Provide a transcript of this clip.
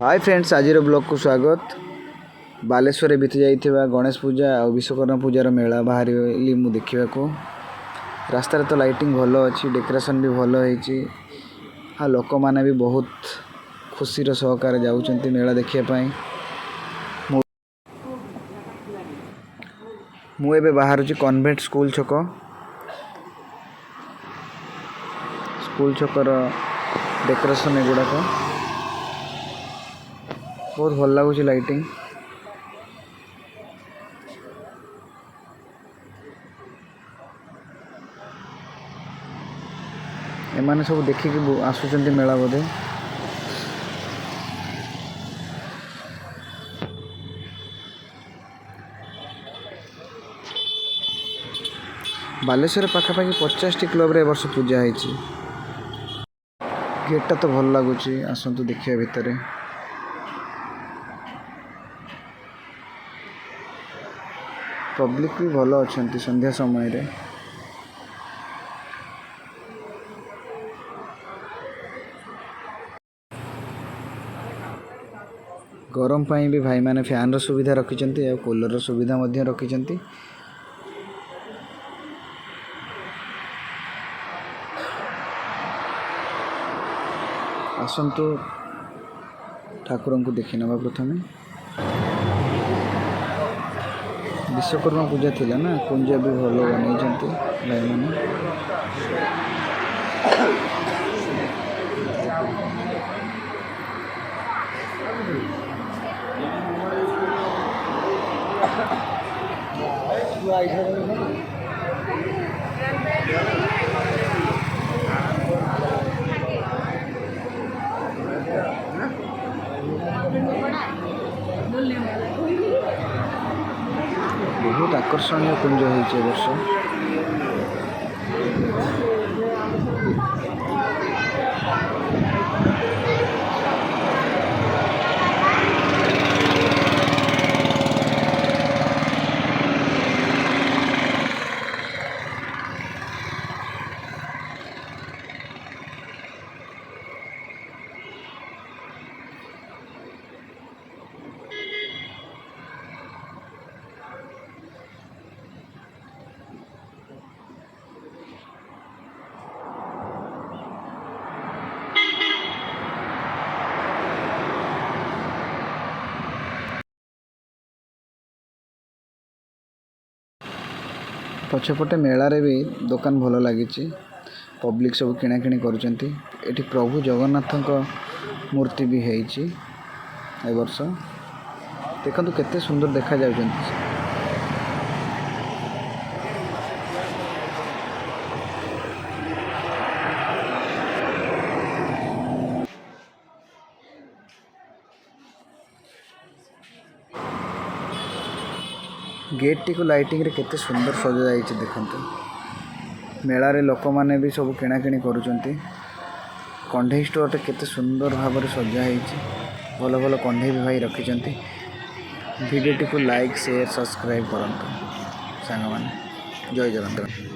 Hi friends, आज blog को स्वागत। बालेश्वर बीती जाइथिबा गणेश पूजा और विश्वकर्मा पूजार मेला बाहरी मु देखा को। रास्तार तो लाइटिंग भल अच्छी, डेकोरेशन भी भल होती। हाँ, लोक मैंने भी बहुत खुशीर सहकार जाऊँच मेला देखापी। मुझे बाहर कन्वेंट स्कूल छकर डेकोरेशन एगुड़ाक बहुत भल लगुच। लाइटिंग एमाने सब देखिकी आसुचंती मेला बोधे। बालेश्वर पाखापाखि 50 क्लब रे वर्ष पूजा होती। गेटा तो भल लगुच, आसतु देखिए भितर। पब्लिक भी भल अच्छा संध्या समय रे। गरम पाई भी भाई माने फैन रो सुविधा रखिचंती और कूलर रो सुविधा मध्य रखिचंती। आसंतु ठाकुर को देखि नवा। प्रथमे विश्वकर्मा पूजा थिला ना, कुंज भी भल बनई भाई माने। बहुत आकर्षणीय कुंज होइछे वर्ष। पछपटे मेलारे भी दुकान भल लगी। पब्लिक सब किणाकिणी करुचंती। एठी प्रभु जगन्नाथ मूर्ति भी है वर्ष। देखो केते सुंदर देखा जाउचंती। गेट टी को लाइटिंग रे केते सुंदर सजा जाइए। देखंतु मेला रे लोक माने भी सब किणाकिणी करुचंती। कंढे स्टोर केते सुंदर भाव में सजा है। भल भल कंढे भी भाई रखिचंती। वीडियो टी को लाइक शेयर सब्सक्राइब करंतु सांग माने। जय जगन्नाथ।